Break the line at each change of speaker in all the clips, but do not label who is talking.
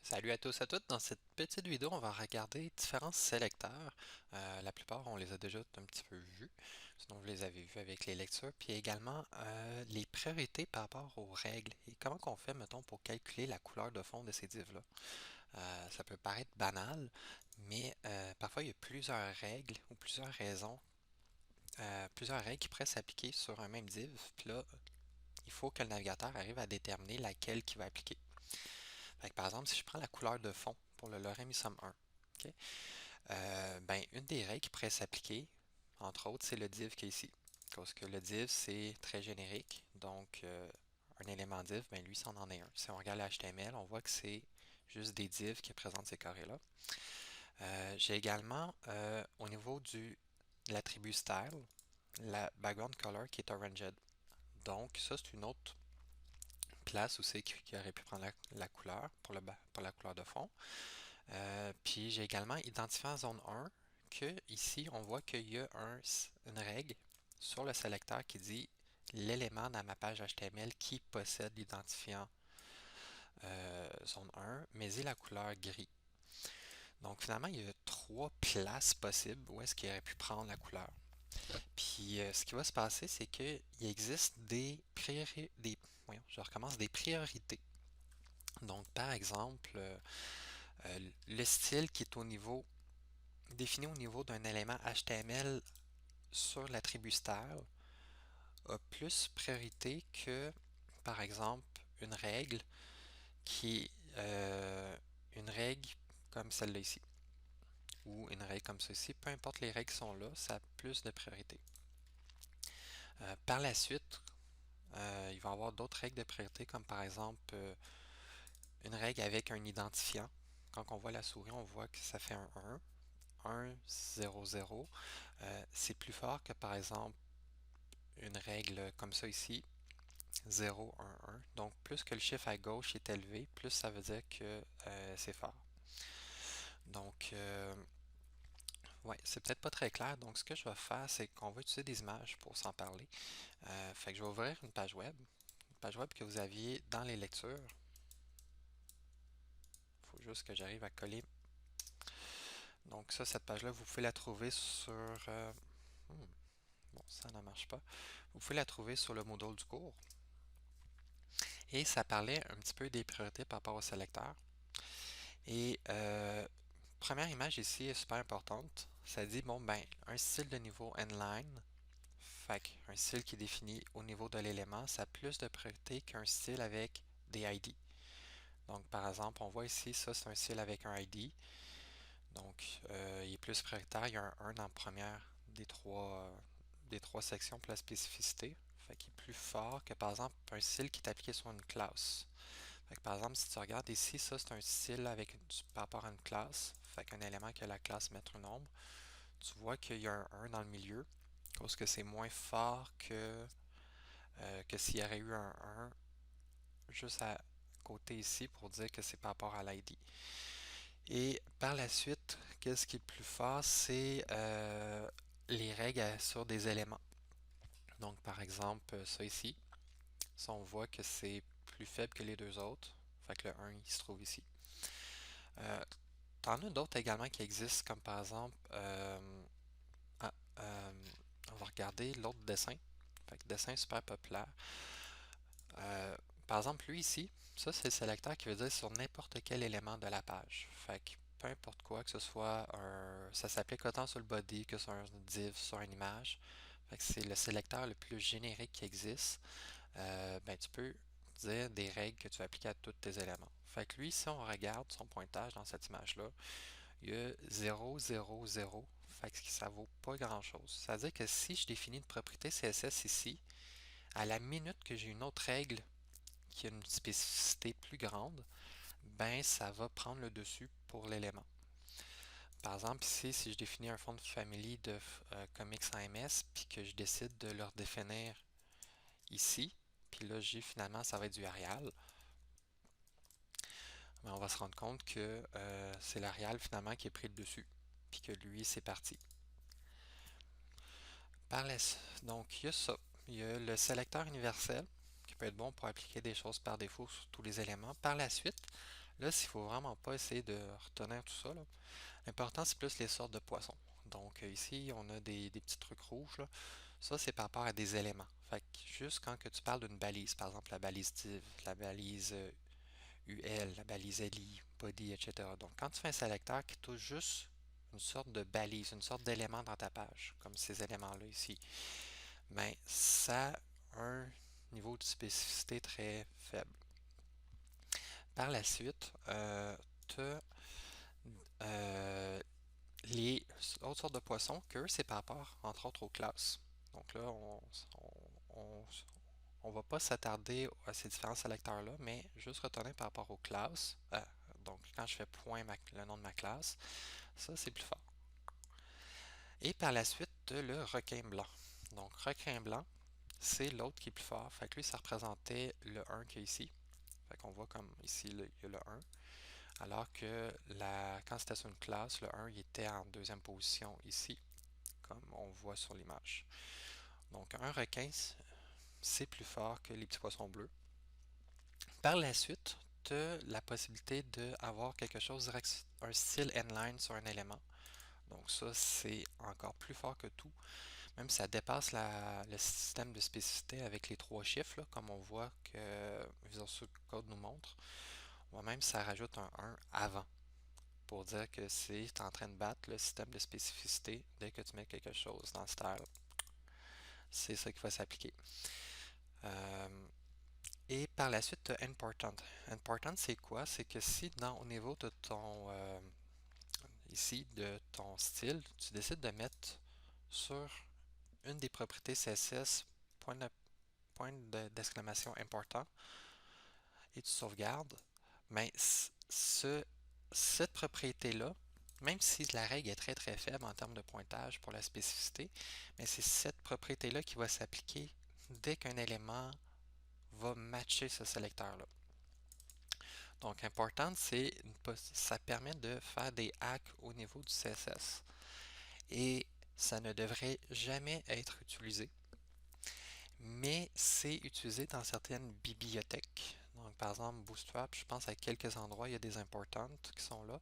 Salut à tous et à toutes. Dans cette petite vidéo, on va regarder différents sélecteurs. La plupart, on les a déjà un petit peu vus, sinon vous les avez vus avec les lectures, puis également les priorités par rapport aux règles et comment qu'on fait, mettons, pour calculer la couleur de fond de ces divs-là. Ça peut paraître banal, mais parfois il y a plusieurs règles ou plusieurs règles qui pourraient s'appliquer sur un même div, puis là, il faut que le navigateur arrive à déterminer laquelle qui va appliquer. Fait que, par exemple, si je prends la couleur de fond pour le lorem ipsum 1, ok, ben, une des règles qui pourrait s'appliquer, entre autres, c'est le div qui est ici. Parce que le div, c'est très générique. Donc, un élément div, ben, lui, c'en en est un. Si on regarde le HTML, on voit que c'est juste des divs qui présentent ces carrés-là. J'ai également, au niveau de l'attribut style, la background color qui est oranged. Donc, ça, c'est une autre place où c'est qui aurait pu prendre la couleur pour la couleur de fond. Puis j'ai également identifié en zone 1 que ici on voit qu'il y a une règle sur le sélecteur qui dit l'élément dans ma page HTML qui possède l'identifiant zone 1, mais il la couleur gris. Donc finalement, il y a trois places possibles où est-ce qu'il aurait pu prendre la couleur. Puis ce qui va se passer, c'est qu'il existe je recommence, des priorités. Donc par exemple, le style qui est défini au niveau d'un élément HTML sur l'attribut style a plus priorité que, par exemple, une règle qui est une règle comme celle-là ici, ou une règle comme ceci. Peu importe les règles qui sont là, ça a plus de priorité. Par la suite, il va y avoir d'autres règles de priorité, comme par exemple une règle avec un identifiant. Quand on voit la souris, on voit que ça fait un 1. 1, 0, 0. C'est plus fort que par exemple une règle comme ça ici, 0, 1, 1. Donc plus que le chiffre à gauche est élevé, plus ça veut dire que c'est fort. Donc ouais, c'est peut-être pas très clair. Donc ce que je vais faire, c'est qu'on va utiliser des images pour s'en parler. Fait que je vais ouvrir une page web que vous aviez dans les lectures. Il faut juste que j'arrive à coller. Donc ça, cette page-là, vous pouvez la trouver sur... bon, ça ne marche pas. Vous pouvez la trouver sur le module du cours. Et ça parlait un petit peu des priorités par rapport au sélecteur. Et première image ici est super importante. Ça dit, bon, ben, un style de niveau inline, fait un style qui est défini au niveau de l'élément, ça a plus de priorité qu'un style avec des ID. Donc, par exemple, on voit ici, ça, c'est un style avec un ID. Donc, il est plus prioritaire. Il y a un 1 dans la première des trois sections pour la spécificité. Fait qu'il est plus fort que, par exemple, un style qui est appliqué sur une classe. Fait que, par exemple, si tu regardes ici, ça c'est un style par rapport à une classe. Fait qu'un élément que la classe mettre un nombre. Tu vois qu'il y a un 1 dans le milieu. Parce que c'est moins fort que s'il y aurait eu un 1 juste à côté ici pour dire que c'est par rapport à l'ID. Et par la suite, qu'est-ce qui est le plus fort, c'est les règles sur des éléments. Donc par exemple, ça ici, ça on voit que c'est plus faible que les deux autres. Fait que le 1 il se trouve ici. Euh, T'en as d'autres également qui existent, comme par exemple, ah, on va regarder l'autre dessin. Fait que dessin super populaire. Par exemple, lui ici, ça c'est le sélecteur qui veut dire sur n'importe quel élément de la page. Fait que peu importe quoi, que ce soit ça s'applique autant sur le body que sur un div, sur une image. Fait que c'est le sélecteur le plus générique qui existe. Ben, tu peux dire des règles que tu vas appliquer à tous tes éléments. Fait que lui, si on regarde son pointage dans cette image-là, il y a 0, 0, 0. Fait que ça vaut pas grand-chose. Ça veut dire que si je définis une propriété CSS ici, à la minute que j'ai une autre règle qui a une spécificité plus grande, ben ça va prendre le dessus pour l'élément. Par exemple, ici, si je définis un fond de famille de comics AMS, puis que je décide de leur définir ici, puis là, j'ai finalement, ça va être du Arial, mais on va se rendre compte que c'est l'Arial finalement qui est pris le dessus, puis que lui, c'est parti. Donc, il y a ça. Il y a le sélecteur universel, qui peut être bon pour appliquer des choses par défaut sur tous les éléments. Par la suite, Là, s'il faut vraiment pas essayer de retenir tout ça, là, l'important, c'est plus les sortes de poissons. Donc ici, on a des petits trucs rouges, là. Ça, c'est par rapport à des éléments. Fait que juste quand que tu parles d'une balise, par exemple la balise div, la balise UL, la balise LI, body, etc. Donc quand tu fais un sélecteur qui touche juste une sorte de balise, une sorte d'élément dans ta page, comme ces éléments-là ici, ben ça a un niveau de spécificité très faible. Par la suite, tu as les autres sortes de poissons que c'est par rapport, entre autres, aux classes. Donc là, on, on va pas s'attarder à ces différents sélecteurs-là, mais juste retenir par rapport aux classes. Donc quand je fais point le nom de ma classe, ça c'est plus fort. Et par la suite, le requin blanc. Donc requin blanc, c'est l'autre qui est plus fort. Fait que lui, ça représentait le 1 qui est ici. Fait qu'on voit comme ici, il y a le 1. Alors que quand c'était sur une classe, le 1 il était en deuxième position ici, comme on voit sur l'image. Donc un requin, c'est plus fort que les petits poissons bleus. Par la suite, tu as la possibilité d'avoir quelque chose, un style inline sur un élément. Donc ça, c'est encore plus fort que tout. Même si ça dépasse le système de spécificité avec les trois chiffres, là, comme on voit que Visual Studio Code nous montre. Ou même ça rajoute un 1 avant pour dire que c'est en train de battre le système de spécificité dès que tu mets quelque chose dans style. C'est ça qui va s'appliquer. Euh, et par la suite, tu as important. Important, c'est quoi? C'est que si au niveau de ton ici de ton style, tu décides de mettre sur une des propriétés CSS point d'exclamation important et tu sauvegardes, mais cette propriété-là, même si la règle est très très faible en termes de pointage pour la spécificité, mais c'est cette propriété-là qui va s'appliquer dès qu'un élément va matcher ce sélecteur-là. Donc, important, ça permet de faire des hacks au niveau du CSS. Et ça ne devrait jamais être utilisé, mais c'est utilisé dans certaines bibliothèques. Donc, par exemple, Bootstrap, je pense à quelques endroits, il y a des importantes qui sont là.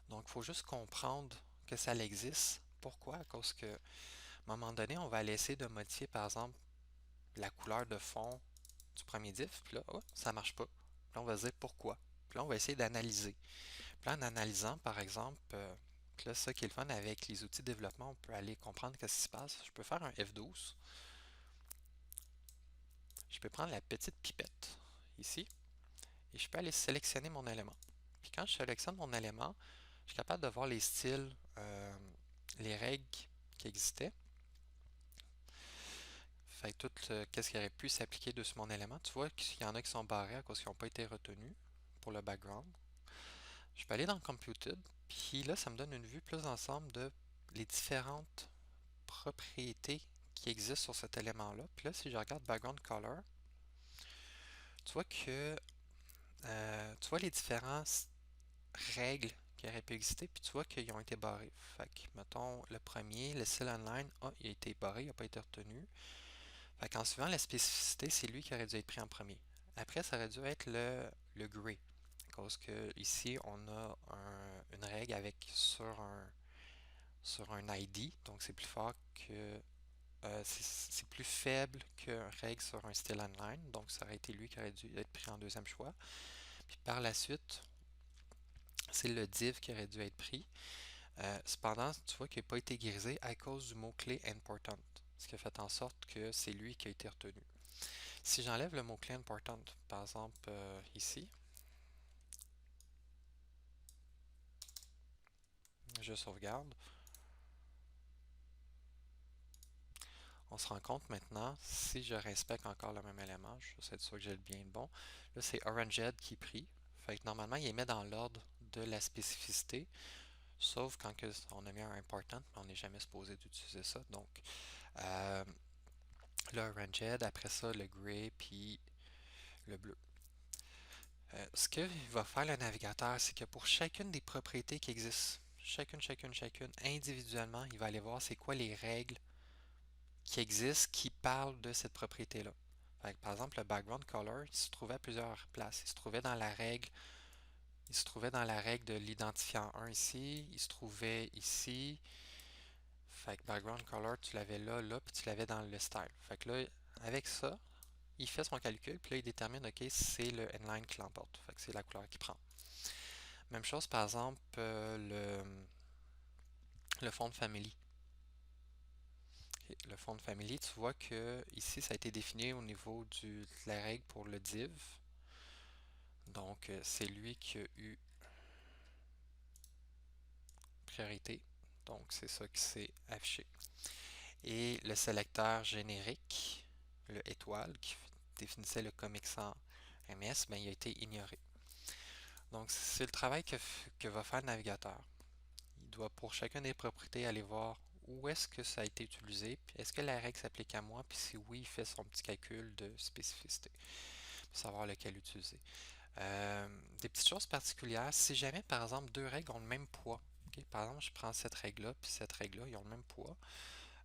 Donc, il faut juste comprendre que ça existe. Pourquoi? À cause que, à un moment donné, on va laisser de modifier, par exemple, la couleur de fond du premier div, puis là, oh, ça ne marche pas. Puis là, on va se dire pourquoi. Puis là, on va essayer d'analyser. Puis là, en analysant, par exemple, là, ça qui est le fun avec les outils de développement, on peut aller comprendre ce qui se passe. Je peux faire un F12. Je peux prendre la petite pipette ici et je peux aller sélectionner mon élément. Puis quand je sélectionne mon élément, je suis capable de voir les styles, les règles qui existaient. Fait que tout qu'est-ce qui aurait pu s'appliquer dessus mon élément. Tu vois qu'il y en a qui sont barrés à cause qu'ils n'ont pas été retenus pour le background. Je peux aller dans Computed, puis là, ça me donne une vue plus ensemble de les différentes propriétés qui existent sur cet élément-là. Puis là, si je regarde Background Color, tu vois que tu vois les différentes règles qui auraient pu exister, puis tu vois qu'ils ont été barrés. Fait que, mettons, le premier, le style online, il a été barré, il n'a pas été retenu. Fait qu'en suivant la spécificité, c'est lui qui aurait dû être pris en premier. Après, ça aurait dû être le gray. À cause que ici, on a une règle avec sur un ID, donc c'est plus fort que c'est plus faible qu'une règle sur un style online, donc ça aurait été lui qui aurait dû être pris en deuxième choix. Puis par la suite, c'est le div qui aurait dû être pris. Cependant, tu vois qu'il n'a pas été grisé à cause du mot-clé important, ce qui a fait en sorte que c'est lui qui a été retenu. Si j'enlève le mot-clé important, par exemple ici, je sauvegarde, on se rend compte maintenant, si je respecte encore le même élément, je vais être sûr que j'ai bien le bon, là c'est OrangeHead qui est pris, fait que normalement il est mis dans l'ordre de la spécificité, sauf quand on a mis un important, mais on n'est jamais supposé d'utiliser ça, donc le OrangeHead, après ça le gray, puis le bleu. Ce que va faire le navigateur, c'est que pour chacune des propriétés qui existent, chacune, individuellement, il va aller voir c'est quoi les règles qui existent qui parlent de cette propriété-là. Par exemple, le background color, il se trouvait à plusieurs places. Il se trouvait dans la règle il se trouvait dans la règle de l'identifiant 1 ici, il se trouvait ici. Fait que background color, tu l'avais là, là, puis tu l'avais dans le style. Fait que là, avec ça, il fait son calcul, puis là, il détermine, OK, c'est le inline qui l'emporte. Fait que c'est la couleur qu'il prend. Même chose, par exemple, le fond de family. Ok, le fond de family, tu vois que ici, ça a été défini au niveau de la règle pour le div. Donc, c'est lui qui a eu priorité. Donc, c'est ça qui s'est affiché. Et le sélecteur générique, le étoile, qui définissait le comic sans MS, ben, il a été ignoré. Donc, c'est le travail que va faire le navigateur. Il doit, pour chacune des propriétés, aller voir où est-ce que ça a été utilisé, puis est-ce que la règle s'applique à moi, puis si oui, il fait son petit calcul de spécificité, pour savoir lequel utiliser. Des petites choses particulières, si jamais, par exemple, deux règles ont le même poids, ok, par exemple, je prends cette règle-là, puis cette règle-là, ils ont le même poids,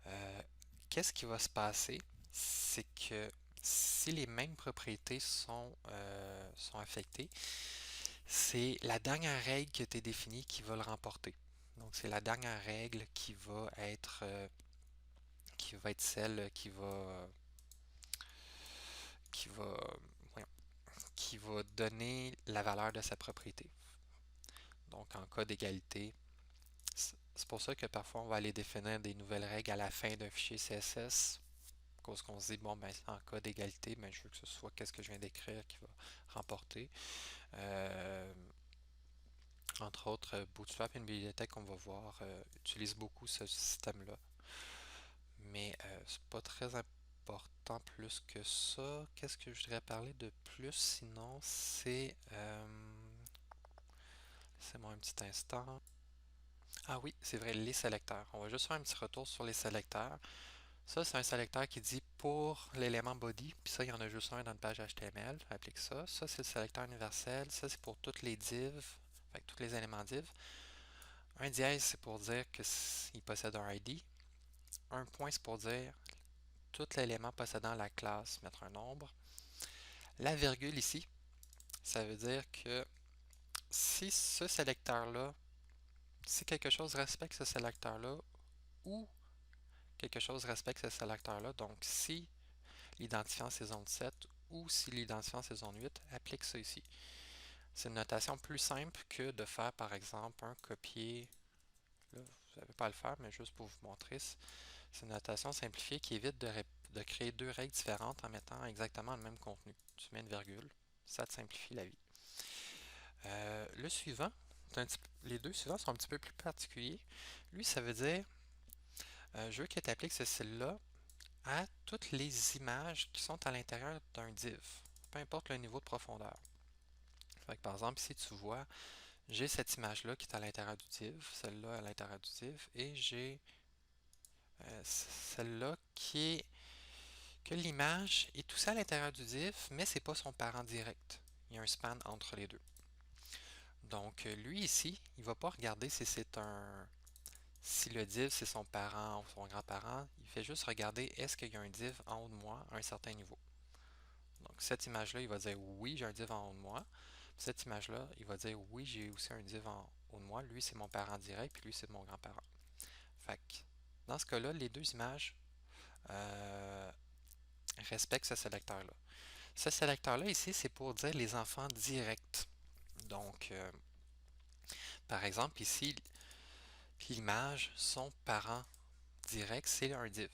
euh, qu'est-ce qui va se passer? C'est que si les mêmes propriétés sont affectées, c'est la dernière règle qui a été définie qui va le remporter. Donc c'est la dernière règle qui va être celle qui va, voyons, qui va donner la valeur de sa propriété. Donc en cas d'égalité, c'est pour ça que parfois on va aller définir des nouvelles règles à la fin d'un fichier CSS. Cause qu'on se dit, bon, ben, en cas d'égalité, ben, je veux que ce soit qu'est-ce que je viens d'écrire qui va remporter. Euh, Entre autres, Bootstrap, une bibliothèque qu'on va voir, utilise beaucoup ce système-là. Mais c'est pas très important plus que ça. Qu'est-ce que je voudrais parler de plus sinon? Laissez-moi un petit instant. Ah oui, c'est vrai, les sélecteurs. On va juste faire un petit retour sur les sélecteurs. Ça, c'est un sélecteur qui dit pour l'élément body, puis ça, il y en a juste un dans une page HTML, applique ça. Ça, c'est le sélecteur universel. Ça, c'est pour toutes les divs, fait que tous les éléments div. Un dièse, c'est pour dire qu'il possède un ID. Un point, c'est pour dire tout l'élément possédant la classe, mettre un nombre. La virgule ici, ça veut dire que si ce sélecteur-là, si quelque chose respecte ce sélecteur-là, ou quelque chose respecte ce sélecteur-là, donc si l'identifiant c'est zone 7 ou si l'identifiant c'est zone 8, applique ça ici. C'est une notation plus simple que de faire par exemple un copier. Là, vous n'avez pas à le faire, mais juste pour vous montrer. C'est une notation simplifiée qui évite de créer deux règles différentes en mettant exactement le même contenu. Tu mets une virgule, ça te simplifie la vie. Le suivant, les deux suivants sont un petit peu plus particuliers. Lui, ça veut dire, je veux que tu appliques ce style-là à toutes les images qui sont à l'intérieur d'un div, peu importe le niveau de profondeur. Fait que, par exemple, ici, tu vois, j'ai cette image-là qui est à l'intérieur du div, celle-là à l'intérieur du div, et j'ai celle-là que l'image est tout ça à l'intérieur du div, mais c'est pas son parent direct. Il y a un span entre les deux. Donc, lui ici, il va pas regarder si le div c'est son parent ou son grand-parent. Il fait juste regarder est-ce qu'il y a un div en haut de moi à un certain niveau. Donc, cette image-là, il va dire oui, j'ai un div en haut de moi. Cette image-là, il va dire oui, j'ai aussi un div en haut de moi. Lui, c'est mon parent direct, puis lui, c'est mon grand-parent. Fait que, dans ce cas-là, les deux images euh, respectent ce sélecteur-là. Ce sélecteur-là ici, c'est pour dire les enfants directs. Donc, par exemple, ici, l'image, son parent direct, c'est un div.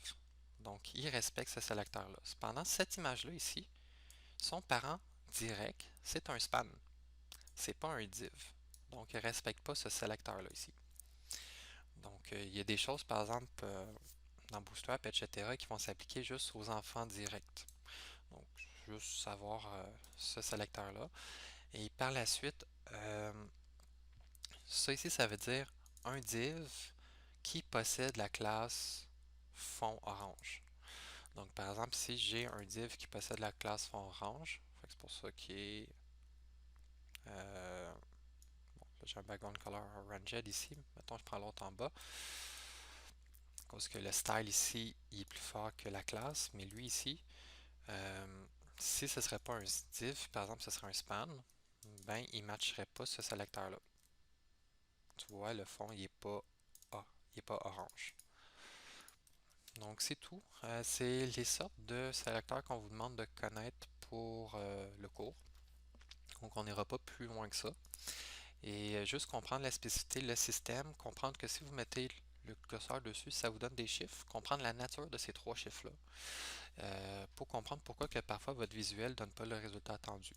Donc, il respecte ce sélecteur-là. Cependant, cette image-là ici, son parent direct, c'est un span. C'est pas un div. Donc, il ne respecte pas ce sélecteur-là ici. Donc, il y a des choses, par exemple, dans Bootstrap, etc., qui vont s'appliquer juste aux enfants directs. Donc, juste savoir ce sélecteur-là. Et par la suite, ça ici, ça veut dire un div qui possède la classe fond orange. Donc, par exemple, si j'ai un div qui possède la classe fond orange, c'est pour ça qu'il est... bon, j'ai un background color ranged ici. Mettons, je prends l'autre en bas. Parce que le style ici, il est plus fort que la classe, mais lui ici, si ce ne serait pas un div, par exemple, ce serait un span. ben il ne matcherait pas ce sélecteur-là. Tu vois, le fond, il est pas orange. Donc c'est tout. C'est les sortes de sélecteurs qu'on vous demande de connaître pour le cours. Donc on n'ira pas plus loin que ça. Et juste comprendre la spécificité, le système, comprendre que si vous mettez le curseur dessus, ça vous donne des chiffres, comprendre la nature de ces trois chiffres-là, pour comprendre pourquoi que parfois votre visuel ne donne pas le résultat attendu.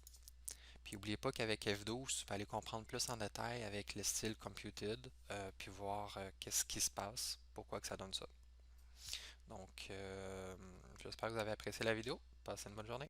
Puis n'oubliez pas qu'avec F12, tu vas aller comprendre plus en détail avec le style computed, puis voir qu'est-ce qui se passe, pourquoi que ça donne ça. Donc, j'espère que vous avez apprécié la vidéo. Passez une bonne journée.